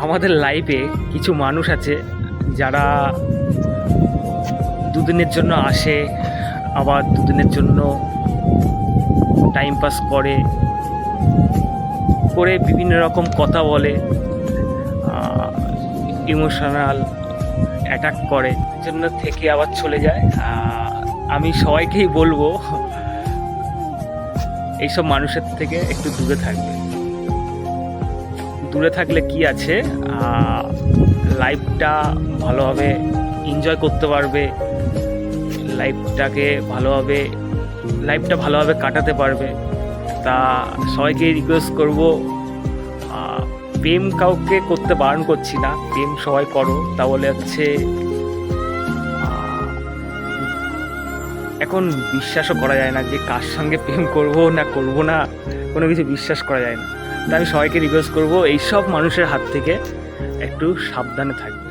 আমাদের লাইফে কিছু মানুষ আছে যারা দুদিনের জন্য আসে, আবার দুদিনের জন্য টাইম পাস করে বিভিন্ন রকম কথা বলে, ইমোশনাল অ্যাটাক করে, জন্য থেকে আবার চলে যায়। আমি সবাইকেই বলবো এইসব মানুষের থেকে একটু দূরে থাকবে। দূরে থাকলে কি আছে, লাইফটা ভালোভাবে এনজয় করতে পারবে, লাইফটা ভালোভাবে কাটাতে পারবে। তা সবাইকে রিকোয়েস্ট করব, প্রেম কাউকে করতে বারণ করছি না, প্রেম সবাই করো। তা বলে হচ্ছে এখন বিশ্বাসও করা যায় না যে কার সঙ্গে প্রেম করব না করব না, কোনো কিছু বিশ্বাস করা যায় না। তা আমি সবাইকে রিকোয়েস্ট করব এইসব মানুষের হাত থেকে একটু সাবধানে থাকবে।